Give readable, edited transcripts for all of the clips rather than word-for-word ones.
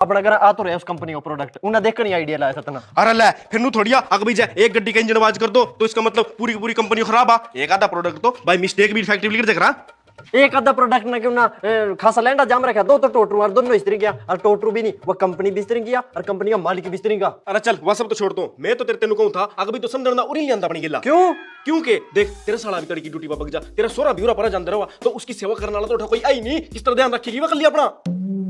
अपना घर आ तो रहे उस कंपनी का प्रोडक्ट उन्हें देख नहीं आइडिया लाया था। अरे ले फिर नू थोड़िया अगर भी जाए एक गड्डी का इंजन आवाज कर दो तो इसका मतलब पूरी की पूरी कंपनी खराब आ। एक आधा प्रोडक्ट तो बाय मिस्टेक भी फैक्ट्री लीड देख रहा। एक आधा प्रोडक्ट ना क्यों ना खासा लैंडा जाम रखा दो तो टोटरू और दोनों इस्त्री किया और टोटरू भी नहीं वो कंपनी भी इस्त्री किया और कंपनी का मालिक भी इस्त्री का। अरे चल वह सब तो छोड़ दो, मैं तो तेरे तेनु कहूं था अगर भी तो समझना उरी नहीं आंदा अपनी गिल्ला। क्यों? क्योंकि देख तेरा साला भी तड़की ड्यूटी पर बग जा, तेरा सोरा भी पर जानते रहो तो उसकी सेवा करने वाला तो उठा कोई आई नहीं, किस तरह ध्यान रखेगी वह कर लिया अपना।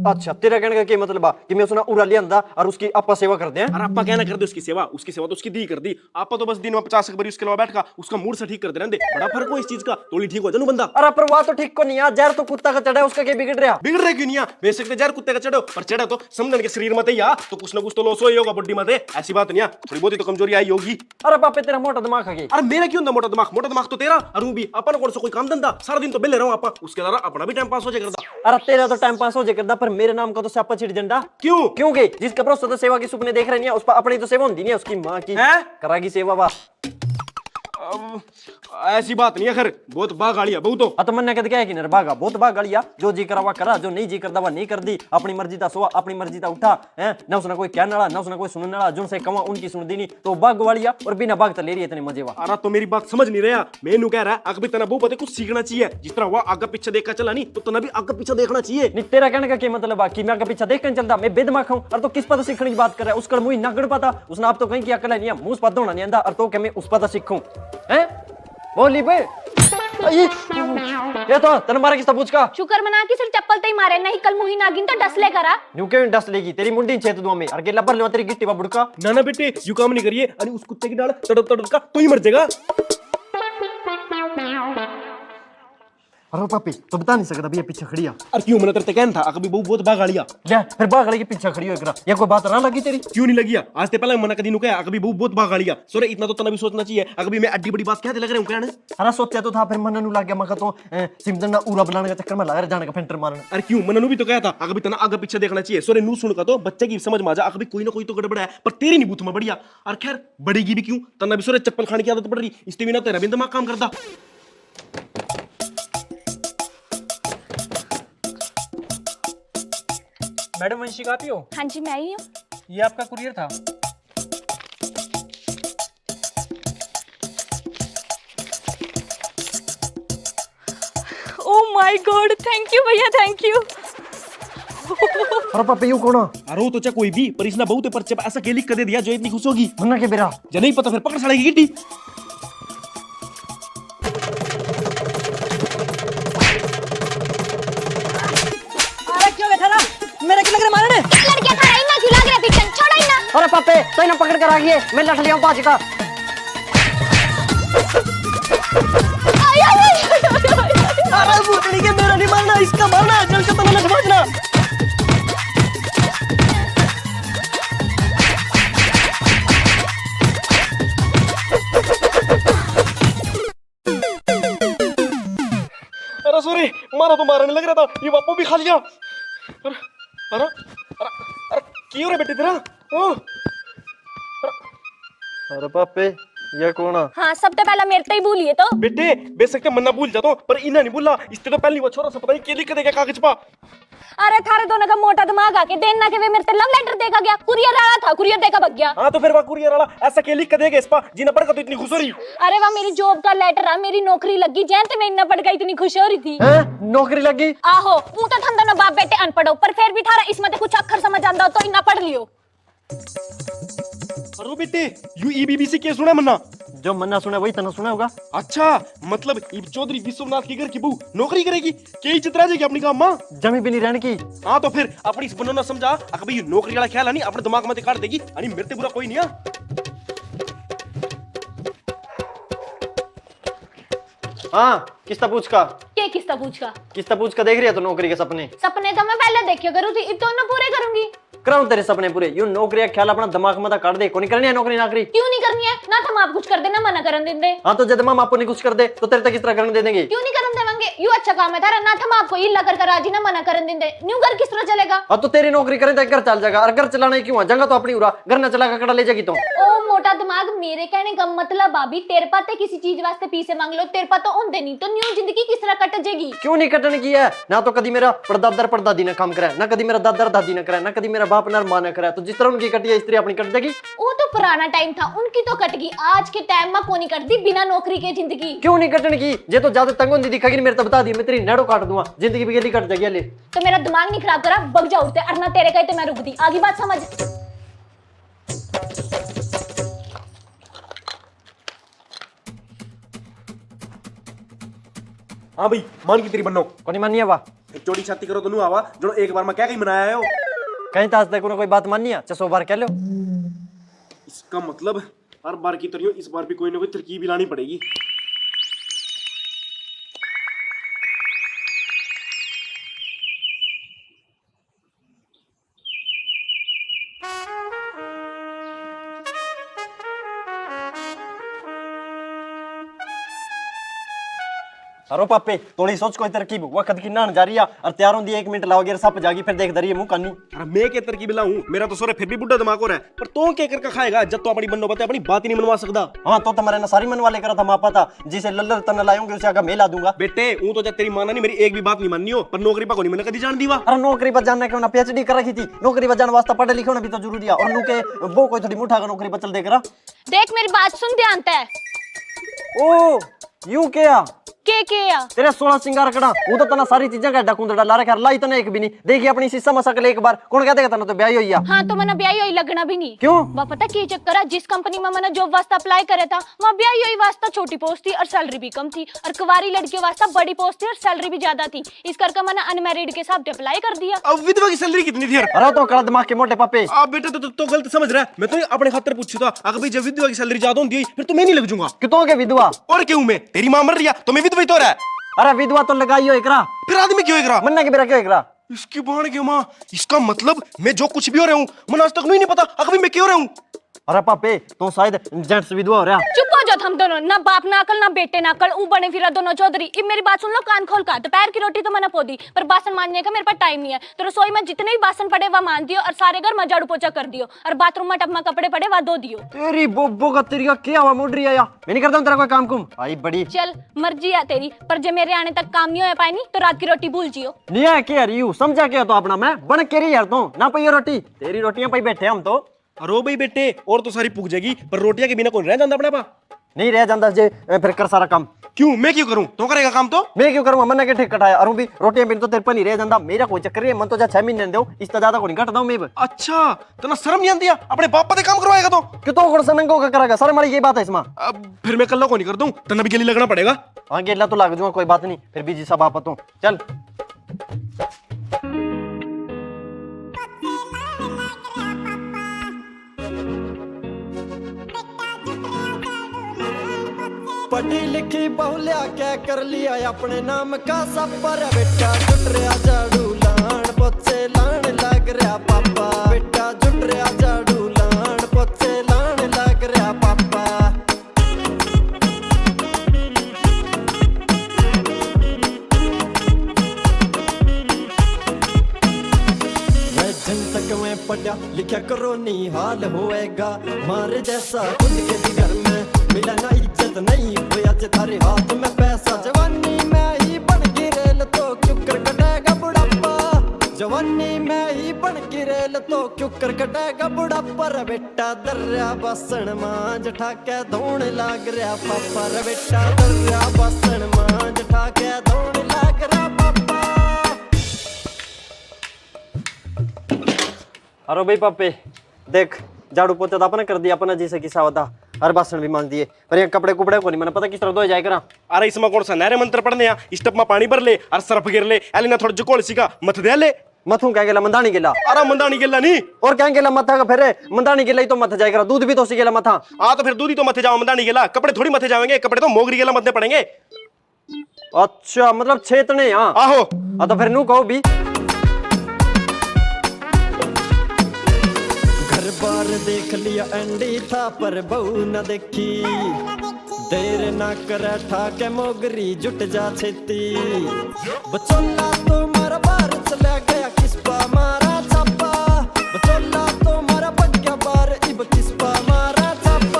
अच्छा तेरा कहने का क्या मतलब है कि मैं उसने उड़ा लिया अंदा और उसकी आपा सेवा कर दे? अरे आपा कहना कर दे उसकी सेवा तो उसकी दी कर दी। आपा तो बस दिन में 50 बारी उसके अलावा बैठ का उसका मूड से ठीक कर दे रहंदे। बड़ा फर्क हो इस चीज का, तोली ठीक हो जानू बंदा। अरे पर वह तो ठीक को नहीं यार, जहर तो कुत्ता का चढ़ा है उसका क्या बिगड़ रहा? बिगड़ रहा क्यों नहीं? बेशक ते जहर कुत्ते का चढ़ो पर चढ़ा तो समझन के शरीर में या तो कुछ ना कुछ तो लॉस हो ही होगा बॉडी में, ऐसी बात नहीं है, थोड़ी बहुत तो कमजोरी आई होगी। अरे पापे तेरा मोटा दिमाग है। अरे मेरा क्यों ना मोटा दिमाग तो तेरा। अरे भी अपन कौन सा कोई काम धंधा, सारा दिन तो बेले रहो आपा, उसके अलावा अपना भी टाइम पास हो जाएगा। अरे तेरा तो टाइम पास हो जाएगा पर मेरे नाम का तो स्यापा छिड़ झंडा क्यों? क्योंकि जिसका भरोसा तो सेवा की सुपने देख रहे नहीं है उस पर अपनी तो सेवा होती नहीं है, उसकी माँ की करागी सेवा वाह। ऐसी बात नहीं है, खैर बहुत बाग गाड़ी है बहुत। तो मन कहते क्या है कि नर भागा बहुत बाग गाड़िया, जो जी करा हुआ करा, जो नहीं जी करता वह नहीं कर दी, अपनी मर्जी था सोआ अपनी मर्जी था उठा है ना, उसने कोई कहने वाला ना उसने कोई सुनने वाला, जो से कमा उनकी सुन दी नहीं तो बाग वालिया और बिना बाग तो ले रही है इतने मजे वाह। अरे तो मेरी बात समझ नहीं रहा, मैनू कह रहा है अगर भी तना बहुत पता कुछ सीखना चाहिए, जिस तरह वह आगे पीछे देखकर चला नहीं तो तना भी आगे पीछे देखना चाहिए। नहीं तेरा कहने का क्या मतलब है कि मैं आगे पीछे देख कर चलता, मैं बेदिमाग हूं और तो किस पता सीखने की बात कर रहा है? उसका मुंह ना गड़ पाता उसने आप तो कहीं की अकल नहीं है, मुंह पता होना नहीं आंदा और तो क्या मैं उस पता सीखूं हैं? बोली बे ये तो तन मारा किसका पूछ का शुक्र मना कि सिर्फ चप्पल तई मारे नहीं कल मुही नागिन तो डसले करा न्यू क्यों डस लेगी तेरी मुंडी छेत दुआ में और गेला पर ले तेरी गिट्टी बा बुड़का। ना ना बेटे यू काम नहीं करिए, अरे उस कुत्ते की डाल तड़प तड़प का तो ही मर जाएगा। अरे पापी तो बता नहीं सकता भैया पीछे खड़ी है। अरे क्यों मैंने तेरे कहना था अगर भी बहुत बाग गाड़िया ले फिर बाग गाड़ी के पीछे खड़ी हो एकरा ये कोई बात ना लगी तेरी? क्यों नहीं लगी? आज ते पहले मना कदी नु कहा अगर भी बहुत बाग गाड़िया सोरे इतना तो तना भी सोचना चाहिए। अगर भी मैं अड्डी बड़ी बात कहते लग रहे हूं कहने। अरे सोचा तो था फिर मन नु लग गया मका तो सिमदन ना उरा बनाने का चक्कर में लगा जाने का फेंटर मारना। अरे क्यों मनु भी तो कहा था अगर भी तना आगे पीछे देखना चाहिए, सोरे नू सुन का तो बच्चे की समझ में आ जा अगर भी कोई ना कोई तो गड़बड़ है पर तेरी नहीं बूथ में बढ़िया। और खैर बढ़ेगी भी क्यों, तना भी सोरे चप्पल खाने की आदत पड़ रही इसलिए भी ना तेरा भी दिमाग काम करता। मैडम वंशिका आप ही हो? हाँ जी मैं ही हूँ। ये आपका कुरियर था। Oh my God thank you भैया थैंक यू। अरे पापी यू कौन? अरे वो तो चाहे कोई भी पर इसने बहुत पर्चे पर ऐसा लिख कर दे दिया जो इतनी खुश होगी। मुन्ना के बेरा जो नहीं पता फिर पकड़ सड़ेगी गिट्टी। अरे क्यों बैठा रहा मेरे के लग रहे मारने लड़के खा रही ना क्यों लग रहा पिटन छोड़ो ही ना। अरे पापे तो इन्हें पकड़ कर आ गई मैं लट लिया हूं बाज का। अरे भूतनी के मेरा नहीं मारना इसका मारना जल के तना लट बाजना। अरे सॉरी मारा तो मारने लग रहा था, ये बापू भी खा लिया। अरे अरे अरे अरे क्यों रे बेटे तेरा? ओ अरे पापे ये कौन? हाँ सबसे पहला मेरे पे ही भूलिए तो बेटे बेशक मन्ना भूल जाता हूं पर इन्हें नहीं भूला, इससे तो पहली वो छोरा सा पता नहीं क्या लिख देगा कागज पा। अरे थारे दोनों का मोटा दिमाग आके देना के वे मेरे से लव लेटर देखा गया, कुरियर आया था कुरियर देखा भग गया। हाँ तो फिर वह कुरियर वाला ऐसा क्या लिख कर देगा इस पा जिन्हें पढ़कर तो इतनी खुश हो रही। अरे वाह मेरी जॉब का लेटर आ मेरी नौकरी लगी जैसे मैं इतना पढ़ गई इतनी खुश हो रही थी। नौकरी लगी? आहो वो तो थम दोनों बाप बेटे अनपढ़ हो पर फिर भी थारा इसमें कुछ अक्षर समझ आंदा हो तो इतना पढ़ लियो। अरे बेटे यू ईबीबीसी के सुना मन्ना? जो मन्ना सुना वही तना सुना होगा। अच्छा मतलब चौधरी विश्वनाथ की घर की बहू नौकरी करेगी क्या इज्जत रह जाएगी अपनी काम मां? जमी भी नहीं रहने की। हाँ तो फिर अपनी इस बनोना समझा अगर भाई नौकरी वाला ख्याल है नहीं अपने दिमाग में काट देगी अरे मेरे से बुरा कोई नहीं है। हाँ किस्ता पूछ का के किसका पूछ का? किस्ता पूछ का देख रही है तो नौकरी के सपने सपने तो मैं पहले देखियो करूँ थी अब तो ना पूरे करूंगी। कराऊं तेरे सपने पूरे यू नौकरी का ख्याल अपना दिमाग में काट दे को नहीं करनी है नौकरी नाकरी। क्यों नहीं करनी है ना तुम आप कुछ कर देना मना करन देंगे। हाँ तो जब हम आपको नहीं कुछ कर दे तो तेरे तक किस तरह करने दे देंगे? क्यों नहीं करन देवांगे यू अच्छा काम है थारा ना हम आपको इल्ला कर राजी ना मना करन देंगे न्यू घर किस तरह चलेगा? हाँ तो तेरी नौकरी करें तो घर चल जाएगा और घर चलाना ही क्यों है जंगा तो अपनी उरा घर न चला कर ले जाएगी तो। ओ मोटा दिमाग मेरे कहने का मतलब भाभी तेरे पाते किसी चीज वास्ते पैसे मांग लो तेरे पाते होंदे नहीं तो न्यू जिंदगी किस तरह कट जाएगी। क्यों नहीं कटने की है? ना तो कभी मेरा परदादा परदादी ने काम करा, ना कभी मेरा दादा दादी ने करा, ना कभी मेरा बाप ना माँ ने करा, तो जिस तरह उनकी कटी है इस तरह अपनी कट जाएगी। वो तो पुराना टाइम था, उनकी तो कट गई। आज के टाइम में कौन कटती बिना नौकरी के जिंदगी। क्यों नहीं कटने की? जे तो ज्यादा तंग होती दिखेगी मेरे तो बता दी, मैं तेरी नेड़ो काट दूंगा, जिंदगी भी गली कट जाएगी। ले तो मेरा दिमाग नहीं खराब करा, बग जा उठते अरना तेरे कहे तो मैं रुक दी। आगे बात समझ। हाँ भाई मान की तेरी बनो कोनी मानी है वाह, एक चोटी छाती करो तो नू आवा जो एक बार में क्या कहीं मनाया हो। कहीं तो आज तक कोई बात मानी है 600 बार कह लो। इसका मतलब हर बार की तरह इस बार भी कोई ना कोई तरकीब लानी पड़ेगी। अरे पापे थोड़ी सोच कोई तरकीब वक्त की नान जा रही है और तैयार होंगी 1 मिनट लाओगे सप जागी फिर देख दरिए मुंह कानी। अरे मैं के तरकीब लाऊं, मेरा तो सोरे फिर भी बुढ़ा दिमाग हो रहा है, पर तो क्या करके खाएगा जब तो अपनी बन्नो बता अपनी बात ही नहीं मनवा सकता। हाँ तो तुम्हारे ना सारी मनवा लेकर था मापा था, जिसे लल्लर तन लाऊंगे उसे आगे मैं ला दूंगा। बेटे हूं तो जब तेरी माना नहीं मेरी एक भी बात नहीं माननी हो, पर नौकरी पा को नहीं मैंने कभी जान दी वा। अरे नौकरी पर जानने क्यों ना PhD कर रखी थी, नौकरी पर जाने वास्ते पढ़े लिखे होना भी तो जरूरी है। और नुके वो कोई थोड़ी मुठा का नौकरी पर चल देकर देख मेरी बात सुन ध्यान है। ओ यूं क्या के तेरे 16 सिंगार कड़ा वो तो तना सारी चीजें का डकुंदड़ा ला रखा लाई तने एक भी नहीं देखी अपनी शीशा मसक ले एक बार कौन कहते तना तो ब्याह होई। हाँ तो मैंने ब्याह होई लगना भी नहीं। क्यों? वह पता की चक्कर है, जिस कंपनी में मैंने जॉब वास्ते अप्लाई करे था वहाँ ब्याह होई वास्ता छोटी पोस्ट थी और सैलरी भी कम थी, और कुंवारी लड़कियों वास्ता बड़ी पोस्ट थी और सैलरी भी ज्यादा थी। इस करके मैंने अनमैरिड के हिसाब से अप्लाई कर दिया। अब विधवा की सैलरी कितनी थी यार? अरे तो कड़ा दिमाग के मोटे पापे। आप बेटा तो गलत समझ रहा है, मैं तो अपने खातर पूछा था अगर भाई जब विधवा की सैलरी ज्यादा होती फिर तो मैं नहीं लग जाऊंगा। कितों के विधवा? और क्यों मैं तेरी मां मर रही है तो मैं विधवा ही तो रहा है। अरे विधवा तो लगाई हो एकरा, फिर आदमी क्यों एकरा मन्ना के बेरा क्यों एकरा? इसकी बाण क्यों मां, इसका मतलब मैं जो कुछ भी हो रहा हूँ मुझे आज तक नहीं पता अभी मैं क्यों रहा हूँ। अरे पापे तो शायद जेंट्स विधवा हो रहा। चुप हो जाओ हम दोनों, ना बाप ना अकल ना बेटे ना अकल, ऊ बने फिरा दोनों चौधरी। अब मेरी बात सुन लो कान खोल कर। दोपहर की रोटी तो मैंने पो दी, पर बासन मांजने का मेरे पास टाइम नहीं है। तो रसोई में जितने भी बासन पड़े वह मान दियो और सारे घर में झाड़ू पोछा कर दियो, और बाथरूम में टप में कपड़े पड़े वह धो दियो। तेरी बोबो का तेरी का क्या हुआ मुड़ रही है या मैं नहीं करता हूं तेरा कोई काम कुम आई बड़ी। चल मर्जी है तेरी, पर जब मेरे आने तक काम नहीं हो पाए नहीं तो रात की रोटी भूल जियो। नहीं है क्या यू समझा क्या तो अपना मैं बन के रही यार तो ना पाइयो रोटी तेरी रोटियां पाई बैठे हम तो। अरे भाई बेटे और तो सारी पुग जाएगी पर रोटियां के बिना कौन रह जाता अपने पा? नहीं रह जाता जे फिर कर सारा काम। क्यों मैं क्यों करूं, तो करेगा काम तो मैं क्यों करूंगा? मन के ठीक कटाया और भी रोटियां बिन तो तेरे पर नहीं रह जाता, मेरा कोई चक्कर नहीं। मन तो जा 6 महीने दो इससे ज्यादा को नहीं कटता हूं मैं। अच्छा तो ना शर्म नहीं आती है अपने बाप पे काम करवाएगा तो कि तो कोण सनंगो का करेगा सर हमारी ये बात है इसमें। अब फिर मैं कल को नहीं कर दूं तना भी गली लगना पड़ेगा। हाँ गेला तो लाग जाऊंगा कोई बात नहीं, फिर भी जी सब आप तो चल। पढ़ी लिखी बहुलिया क्या कर लिया अपने नाम का सब पर बेटा जुट रहा झाड़ू लान पोछे लान लग रहा पापा। बेटा जुट रहा झाड़ू लान पोछे लान लग रहा पापा। मैं जन तक मैं पढ़ा लिखा करो नहीं हाल होएगा मारे जैसा खुद के भी घर में मिला ना इज्जत नहीं हुआ थारे हाथ में पैसा। जवानी में ही बन गिरेल तो क्यों कर कटेगा बुढ़ापा। जवानी में ही बन गिरेल तो क्यों कर कटेगा बुढ़ापा। रे बेटा दर्या बासन मांझ ठाके धोन लाग रहा पापा। रे बेटा दर्या बासन मांझ ठाके धोन लाग रहा पापा। अरे भाई पापे देख झाड़ू पोछा तो अपने कर दिया अपना जैसे किसा होता, हर बासन भी मांग दिए पर ये कपड़े कुपड़े को नहीं मैंने पता किस तरह धोए जाए करा। अरे इसमें कौन सा नहरे मंत्र पढ़ने या स्टप में पानी भर ले और सर्फ गिर ले एलिना थोड़ा जुकोल सीखा मत दे ले। मथू क्या गेला मंदानी गेला? अरे मंदानी गेला नहीं और क्या गेला मथा का फेरे मंदानी गेला ही तो मत जाएगा, दूध भी तो सी गेला मथा। हाँ तो फिर दूध ही तो मथे जाओ मंदानी गेला, कपड़े थोड़ी मथे जाएंगे, कपड़े तो मोगरी गेला मथने पड़ेंगे। अच्छा मतलब छेतने हाँ आहो तो फिर नू कहो भी घर बार देख लिया एंडी था पर बहू न देखी। देर ना करे ठाके मोगरी जुट जा छेती। बचोला तो मारा बार चला गया किसपा मारा छापा। बचोला तो मारा बग्या बार इब किसपा मारा छापा।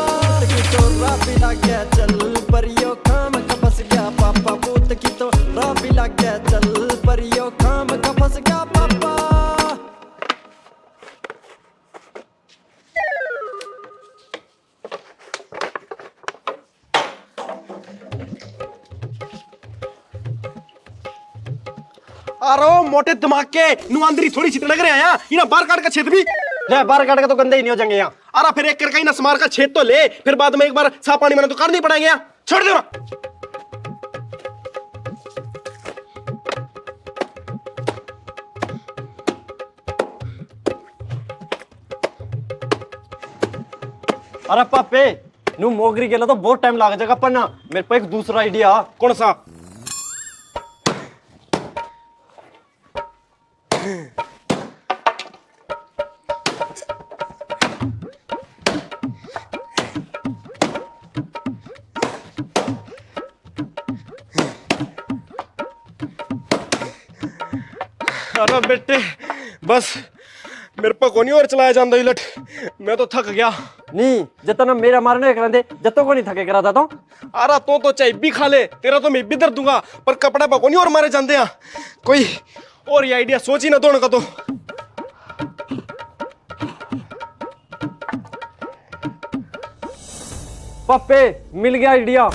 अरे मोटे दिमाग के नुआंदरी थोड़ी सी लग रहे हैं यहाँ बार काट का छेद भी ले बाहर काट के तो गंदे ही नहीं हो जाएंगे यहाँ। अरे फिर एक करके ही ना समार का छेद तो ले, फिर बाद में एक बार साफ पानी में तो कर नहीं पड़ेंगे यहाँ, छोड़ दो ना। अरे पापे नू मोगरी गेला तो बहुत टाइम लग जाएगा, पर ना मेरे पे एक दूसरा आइडिया। कौन सा? अरे बेटे बस मेरे पर कोनी और चलाया जाता इलट, मैं तो थक गया। नहीं जितना मेरा मारने करा दे जतो को नहीं थके करा था तो। अरे तो चाहे भी खा ले, तेरा तो मैं भी दर दूंगा, पर कपड़ा पर कोनी और मारे जाते हैं। कोई और ये आइडिया सोच ही ना दोनों का तो। पापे मिल गया आइडिया।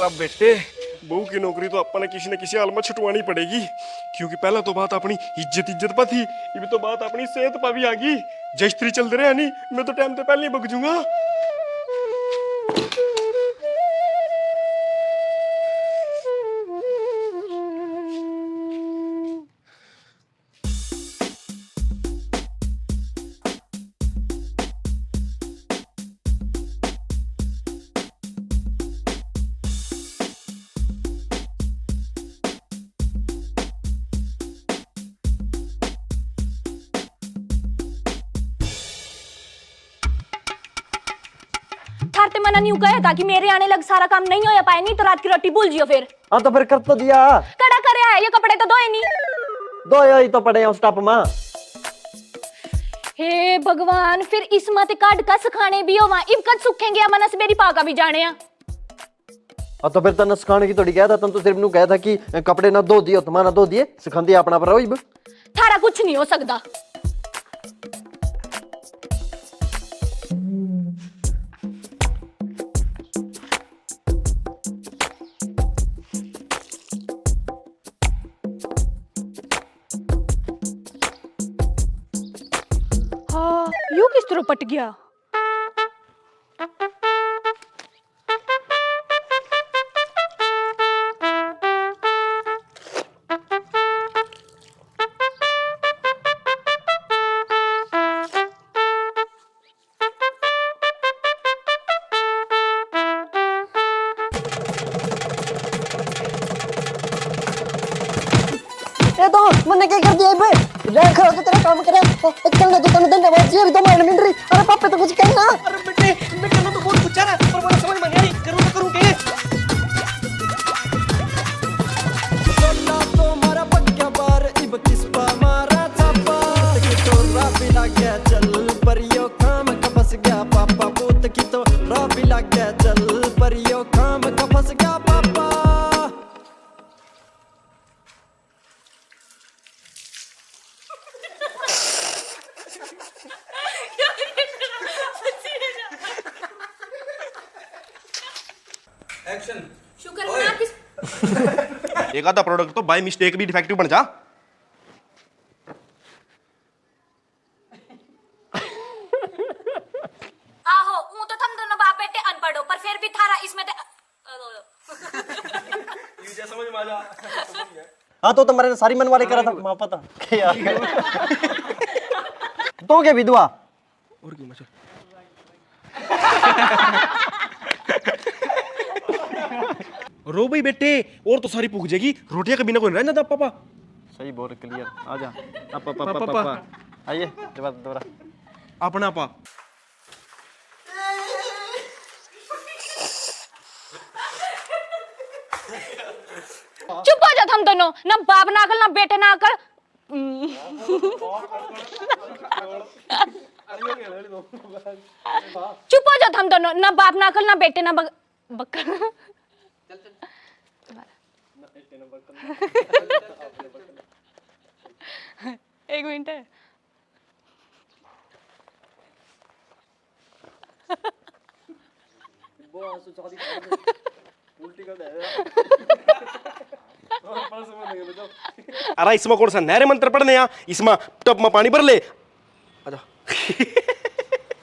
अब बेटे बहू की नौकरी तो अपन ने किसी न किसी हाल में छुटवानी पड़ेगी, क्योंकि पहला तो बात अपनी इज्जत पर थी, ये भी तो बात अपनी सेहत पर भी आ गई। जस्त्री चल रहे नहीं, मैं तो टाइम से पहले ही बग जूंगा। थारते मना नहीं कहा था कि मेरे आने लग सारा काम नहीं हो पाए, नहीं तो रात की रोटी भूल जियो फिर। हाँ तो फिर कर तो दिया। कड़ा करे है, ये कपड़े तो धोए नहीं। दो ही तो पड़े हैं उस टप में। हे भगवान, फिर इस मत काट का सुखाने भी हो वहां इब कद सूखेंगे, मनस मेरी पाका भी जाने हैं। हाँ तो फिर तन सुखाने की थोड़ी कहा था, तन तो सिर्फ नू कहा था कि कपड़े ना धो दियो, तुम्हारा धो दिए, सुखांदी अपना पर रहो इब। थारा कुछ नहीं हो सकता। हाँ, यू किस तरह पट गया? तो मैंने क्या कर दिया बे? रख तो तेरा काम करे, चलना तो तने धन्यवाद जी, अभी तो मार मिल रही। अरे पापा तो कुछ कहना। अरे बेटे मैं कहना तो बहुत पूछा ना, पर मुझे समझ में नहीं आई, करूँ तो करूँ क्या? सोना तो मारा पक्का बार, इब किस पा मारा चापा की तो राबी लग गया चल परियो काम का फंस गया पापा, पूत की तो राबी लग गया चल परियो काम का फंस गया पापा। शुक्र है ना किस एक आधा प्रोडक्ट तो बाय मिस्टेक भी डिफेक्टिव बन जा। आहो ऊ तो तुम दोनों बाप बेटे अनपढ़ हो, पर फिर भी थारा इसमें यू जैसा समझ में आ जा। हाँ तो तुम्हारे सारी मन वाले करा था मां पता यार तो क्या विधवा और क्यों मचल रो भाई बेटे और तो सारी भूख जाएगी रोटियां के बिना कोई रहना था पापा सही बोल क्लियर आ जा पापा आइए दोबारा अपना पा चुप हो जाओ हम दोनों ना बाप ना अकल ना बेटे ना अकल चुप हो जाओ हम दोनों ना बाप ना अकल ना बेटे ना बक्कर एक मिनट है अरे इसमें कौन सा नहरे मंत्र पढ़ने यहाँ इसमें टप में पानी भर ले आजा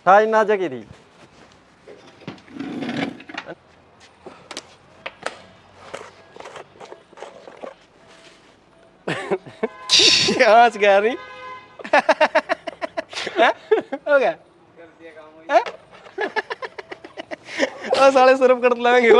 था ना जगह थी आज क्या नहीं हो गया साले सिर्फ कर लाएंगे